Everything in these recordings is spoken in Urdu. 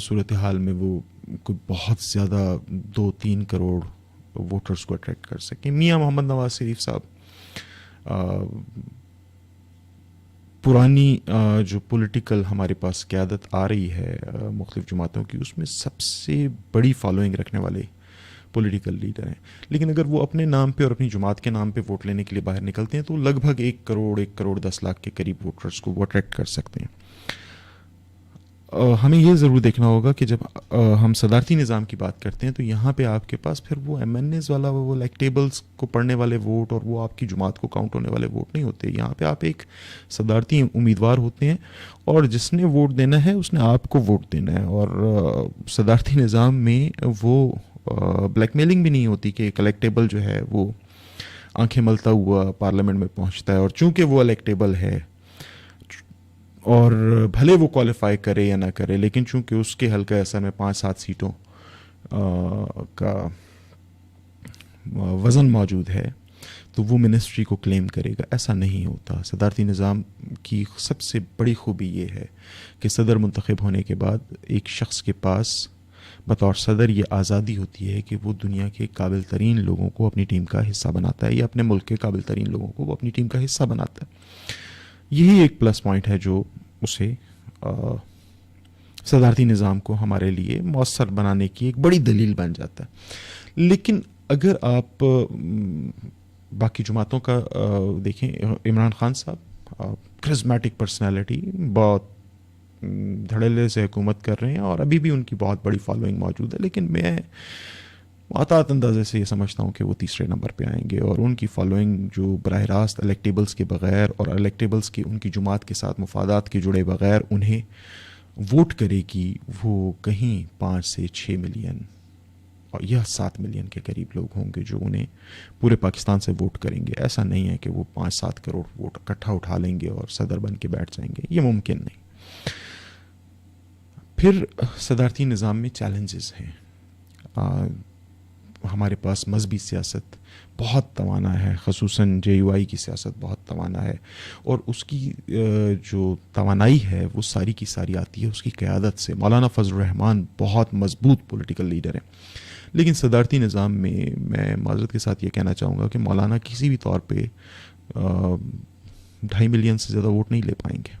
صورتحال میں وہ کوئی بہت زیادہ 2-3 کروڑ ووٹرز کو اٹریکٹ کر سکیں. میاں محمد نواز شریف صاحب پرانی جو پولیٹیکل ہمارے پاس قیادت آ رہی ہے مختلف جماعتوں کی، اس میں سب سے بڑی فالوئنگ رکھنے والے پولیٹیکل لیڈر ہیں. لیکن اگر وہ اپنے نام پہ اور اپنی جماعت کے نام پہ ووٹ لینے کے لیے باہر نکلتے ہیں تو لگ بھگ 1 کروڑ 10 لاکھ کے قریب ووٹرز کو وہ اٹریکٹ کر سکتے ہیں. ہمیں یہ ضرور دیکھنا ہوگا کہ جب ہم صدارتی نظام کی بات کرتے ہیں تو یہاں پہ آپ کے پاس پھر وہ ایم این ایز والا وہ الیکٹیبلس کو پڑھنے والے ووٹ اور وہ آپ کی جماعت کو کاؤنٹ ہونے والے ووٹ نہیں ہوتے. یہاں پہ آپ ایک صدارتی امیدوار ہوتے ہیں اور جس نے ووٹ دینا ہے اس نے آپ کو ووٹ دینا ہے. اور صدارتی نظام میں وہ بلیک میلنگ بھی نہیں ہوتی کہ کلیکٹیبل جو ہے وہ آنکھیں ملتا ہوا پارلیمنٹ میں پہنچتا ہے اور چونکہ وہ الیکٹیبل ہے اور بھلے وہ کوالیفائی کرے یا نہ کرے لیکن چونکہ اس کے حلقہ ایسا میں 5-7 سیٹوں کا وزن موجود ہے تو وہ منسٹری کو کلیم کرے گا. ایسا نہیں ہوتا. صدارتی نظام کی سب سے بڑی خوبی یہ ہے کہ صدر منتخب ہونے کے بعد ایک شخص کے پاس بطور صدر یہ آزادی ہوتی ہے کہ وہ دنیا کے قابل ترین لوگوں کو اپنی ٹیم کا حصہ بناتا ہے یا اپنے ملک کے قابل ترین لوگوں کو وہ اپنی ٹیم کا حصہ بناتا ہے. یہی ایک پلس پوائنٹ ہے جو اسے صدارتی نظام کو ہمارے لیے مؤثر بنانے کی ایک بڑی دلیل بن جاتا ہے. لیکن اگر آپ باقی جماعتوں کا دیکھیں، عمران خان صاحب کرزمیٹک پرسنالٹی، بہت دھڑلے سے حکومت کر رہے ہیں اور ابھی بھی ان کی بہت بڑی فالوئنگ موجود ہے. لیکن میں محتاط اندازے سے یہ سمجھتا ہوں کہ وہ تیسرے نمبر پہ آئیں گے اور ان کی فالوئنگ جو براہ راست الیکٹیبلز کے بغیر اور الیکٹیبلز کی ان کی جماعت کے ساتھ مفادات کے جڑے بغیر انہیں ووٹ کرے گی، وہ کہیں 5 سے 6 ملین یا 7 ملین کے قریب لوگ ہوں گے جو انہیں پورے پاکستان سے ووٹ کریں گے. ایسا نہیں ہے کہ وہ 5-7 کروڑ ووٹ اکٹھا اٹھا لیں گے اور صدر بن کے بیٹھ جائیں گے. یہ ممکن نہیں. پھر صدارتی نظام میں چیلنجز ہیں. ہمارے پاس مذہبی سیاست بہت توانا ہے، خصوصاً جے یو آئی کی سیاست بہت توانا ہے اور اس کی جو توانائی ہے وہ ساری کی ساری آتی ہے اس کی قیادت سے. مولانا فضل الرحمان بہت مضبوط پولیٹیکل لیڈر ہیں. لیکن صدارتی نظام میں معذرت کے ساتھ یہ کہنا چاہوں گا کہ مولانا کسی بھی طور پہ 2.5 ملین سے زیادہ ووٹ نہیں لے پائیں گے.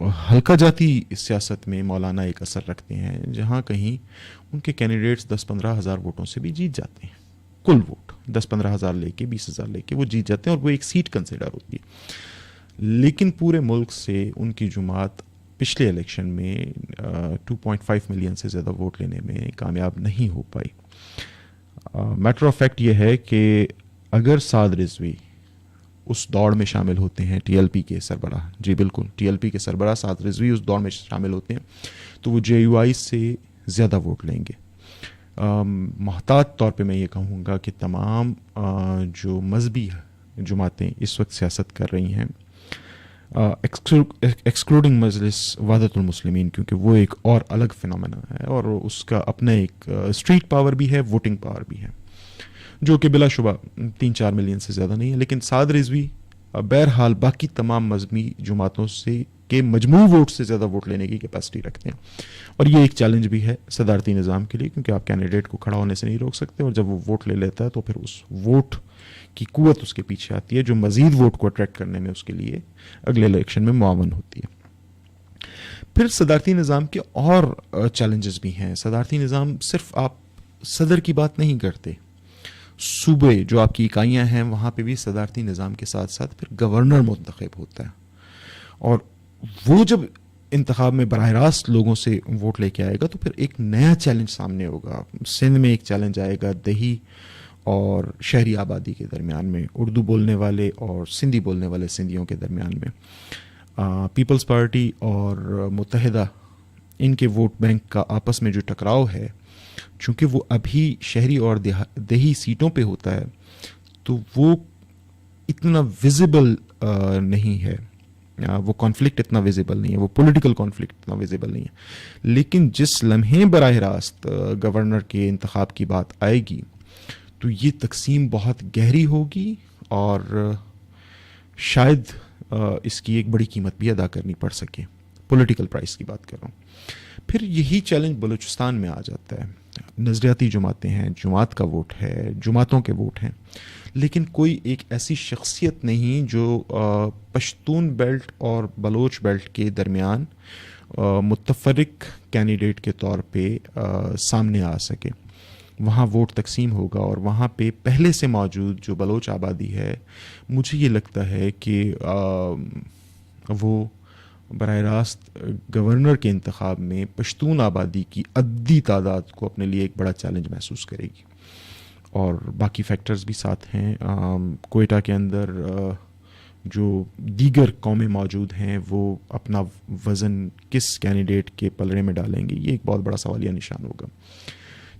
حلقہ جاتی سیاست میں مولانا ایک اثر رکھتے ہیں جہاں کہیں ان کے کینڈیڈیٹس 10-15 ہزار ووٹوں سے بھی جیت جاتے ہیں. کل ووٹ 10-15 ہزار لے کے 20 ہزار لے کے وہ جیت جاتے ہیں اور وہ ایک سیٹ کنسیڈر ہوتی ہے. لیکن پورے ملک سے ان کی جماعت پچھلے الیکشن میں 2.5 ملین سے زیادہ ووٹ لینے میں کامیاب نہیں ہو پائی. میٹر آف فیکٹ یہ ہے کہ اگر سعد رضوی اس دوڑ میں شامل ہوتے ہیں ٹی ایل پی کے سربراہ، جی بالکل ٹی ایل پی کے سربراہ سعد رضوی اس دوڑ میں شامل ہوتے ہیں تو وہ جے یو آئی سے زیادہ ووٹ لیں گے. محتاط طور پہ میں یہ کہوں گا کہ تمام جو مذہبی جماعتیں اس وقت سیاست کر رہی ہیں ایکسکلوڈنگ مجلس وحدت المسلمین، کیونکہ وہ ایک اور الگ فنومینا ہے اور اس کا اپنا ایک اسٹریٹ پاور بھی ہے، ووٹنگ پاور بھی ہے جو کہ بلا شبہ 3-4 ملین سے زیادہ نہیں ہے. لیکن سعد رضوی بہرحال باقی تمام مذہبی جماعتوں سے کے مجموع ووٹ سے زیادہ ووٹ لینے کی کیپیسٹی رکھتے ہیں اور یہ ایک چیلنج بھی ہے صدارتی نظام کے لیے، کیونکہ آپ کینڈیڈیٹ کو کھڑا ہونے سے نہیں روک سکتے اور جب وہ ووٹ لے لیتا ہے تو پھر اس ووٹ کی قوت اس کے پیچھے آتی ہے جو مزید ووٹ کو اٹریکٹ کرنے میں اس کے لیے اگلے الیکشن میں معاون ہوتی ہے. پھر صدارتی نظام کے اور چیلنجز بھی ہیں. صدارتی نظام صرف آپ صدر کی بات نہیں کرتے، صوبے جو آپ کی اکائیاں ہیں وہاں پہ بھی صدارتی نظام کے ساتھ ساتھ پھر گورنر منتخب ہوتا ہے اور وہ جب انتخاب میں براہ راست لوگوں سے ووٹ لے کے آئے گا تو پھر ایک نیا چیلنج سامنے ہوگا. سندھ میں ایک چیلنج آئے گا دیہی اور شہری آبادی کے درمیان میں، اردو بولنے والے اور سندھی بولنے والے سندھیوں کے درمیان میں. پیپلز پارٹی اور متحدہ ان کے ووٹ بینک کا آپس میں جو ٹکراؤ ہے، چونکہ وہ ابھی شہری اور دیہی سیٹوں پہ ہوتا ہے تو وہ اتنا ویزیبل نہیں ہے، وہ کانفلکٹ اتنا ویزیبل نہیں ہے، وہ پولیٹیکل کانفلکٹ اتنا ویزیبل نہیں ہے. لیکن جس لمحے براہ راست گورنر کے انتخاب کی بات آئے گی تو یہ تقسیم بہت گہری ہوگی اور شاید اس کی ایک بڑی قیمت بھی ادا کرنی پڑ سکے. پولیٹیکل پرائس کی بات کر رہا ہوں. پھر یہی چیلنج بلوچستان میں آ جاتا ہے. نظریاتی جماعتیں ہیں, جماعت کا ووٹ ہے, جماعتوں کے ووٹ ہیں, لیکن کوئی ایک ایسی شخصیت نہیں جو پشتون بیلٹ اور بلوچ بیلٹ کے درمیان متفرق کینڈیڈیٹ کے طور پہ سامنے آ سکے. وہاں ووٹ تقسیم ہوگا اور وہاں پہ پہلے سے موجود جو بلوچ آبادی ہے, مجھے یہ لگتا ہے کہ وہ براہ راست گورنر کے انتخاب میں پشتون آبادی کی عددی تعداد کو اپنے لیے ایک بڑا چیلنج محسوس کرے گی. اور باقی فیکٹرز بھی ساتھ ہیں. کوئٹہ کے اندر جو دیگر قومیں موجود ہیں وہ اپنا وزن کس کینڈیڈیٹ کے پلڑے میں ڈالیں گے, یہ ایک بہت بڑا سوالیہ نشان ہوگا.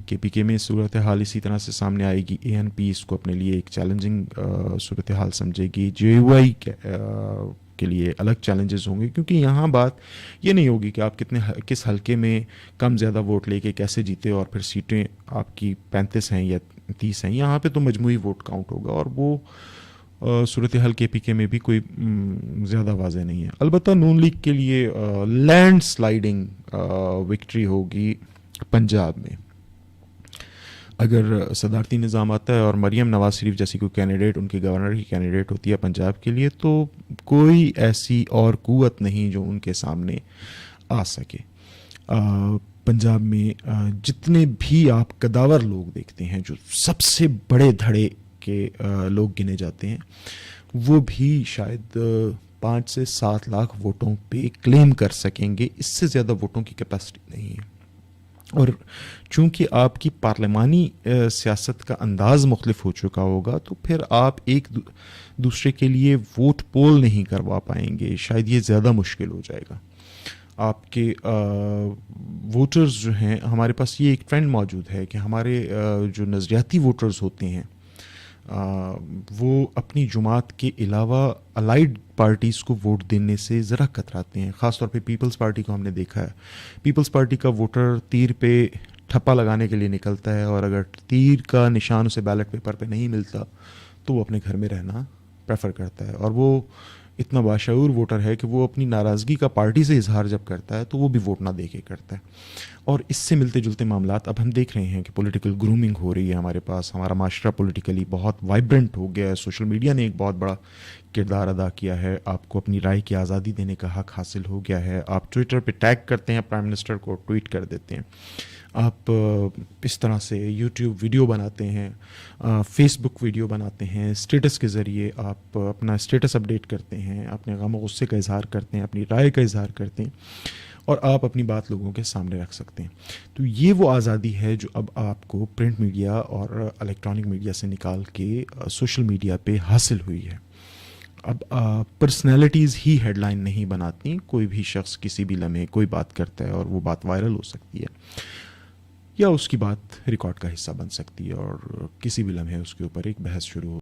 کے پی کے میں صورتحال اسی طرح سے سامنے آئے گی. اے این پی اس کو اپنے لیے ایک چیلنجنگ صورتحال سمجھے گی. جے یو آئی کے لیے الگ چیلنجز ہوں گے, کیونکہ یہاں بات یہ نہیں ہوگی کہ آپ کس حلقے میں کم زیادہ ووٹ لے کے کیسے جیتے اور پھر سیٹیں آپ کی 35 ہیں یا 30 ہیں. یہاں پہ تو مجموعی ووٹ کاؤنٹ ہوگا, اور وہ صورتحال کے پی کے میں بھی کوئی زیادہ واضح نہیں ہے. البتہ نون لیگ کے لیے لینڈ سلائیڈنگ وکٹری ہوگی پنجاب میں. اگر صدارتی نظام آتا ہے اور مریم نواز شریف جیسی کوئی کینڈیڈیٹ ان کے گورنر کی کینڈیڈیٹ ہوتی ہے پنجاب کے لیے, تو کوئی ایسی اور قوت نہیں جو ان کے سامنے آ سکے. پنجاب میں جتنے بھی آپ قداور لوگ دیکھتے ہیں, جو سب سے بڑے دھڑے کے لوگ گنے جاتے ہیں, وہ بھی شاید 5 سے 7 لاکھ ووٹوں پہ کلیم کر سکیں گے. اس سے زیادہ ووٹوں کی کیپیسٹی نہیں ہے. اور چونکہ آپ کی پارلیمانی سیاست کا انداز مختلف ہو چکا ہوگا, تو پھر آپ ایک دوسرے کے لیے ووٹ پول نہیں کروا پائیں گے. شاید یہ زیادہ مشکل ہو جائے گا. آپ کے ووٹرز جو ہیں, ہمارے پاس یہ ایک ٹرینڈ موجود ہے کہ ہمارے جو نظریاتی ووٹرز ہوتے ہیں وہ اپنی جماعت کے علاوہ الائیڈ پارٹیز کو ووٹ دینے سے ذرا کتراتے ہیں. خاص طور پہ پیپلز پارٹی کو ہم نے دیکھا ہے. پیپلز پارٹی کا ووٹر تیر پہ ٹھپا لگانے کے لیے نکلتا ہے, اور اگر تیر کا نشان اسے بیلٹ پیپر پہ نہیں ملتا تو وہ اپنے گھر میں رہنا پریفر کرتا ہے. اور وہ اتنا باشعور ووٹر ہے کہ وہ اپنی ناراضگی کا پارٹی سے اظہار جب کرتا ہے تو وہ بھی ووٹ نہ دے کے کرتا ہے. اور اس سے ملتے جلتے معاملات اب ہم دیکھ رہے ہیں کہ پولیٹیکل گرومنگ ہو رہی ہے ہمارے پاس. ہمارا معاشرہ پولیٹیکلی بہت وائبرنٹ ہو گیا ہے. سوشل میڈیا نے ایک بہت بڑا کردار ادا کیا ہے. آپ کو اپنی رائے کی آزادی دینے کا حق حاصل ہو گیا ہے. آپ ٹویٹر پہ ٹیگ کرتے ہیں پرائم منسٹر کو, ٹویٹ کر دیتے ہیں. آپ اس طرح سے یوٹیوب ویڈیو بناتے ہیں, فیس بک ویڈیو بناتے ہیں, اسٹیٹس کے ذریعے آپ اپنا اسٹیٹس اپڈیٹ کرتے ہیں, اپنے غم و غصے کا اظہار کرتے ہیں, اپنی رائے کا اظہار کرتے ہیں, اور آپ اپنی بات لوگوں کے سامنے رکھ سکتے ہیں. تو یہ وہ آزادی ہے جو اب آپ کو پرنٹ میڈیا اور الیکٹرانک میڈیا سے نکال کے سوشل میڈیا پہ حاصل ہوئی ہے. اب پرسنالٹیز ہی ہیڈ لائن نہیں بناتی. کوئی بھی شخص کسی بھی لمحے کوئی بات کرتا ہے اور وہ بات وائرل ہو سکتی ہے, یا اس کی بات ریکارڈ کا حصہ بن سکتی ہے, اور کسی بھی لمحے اس کے اوپر ایک بحث شروع ہو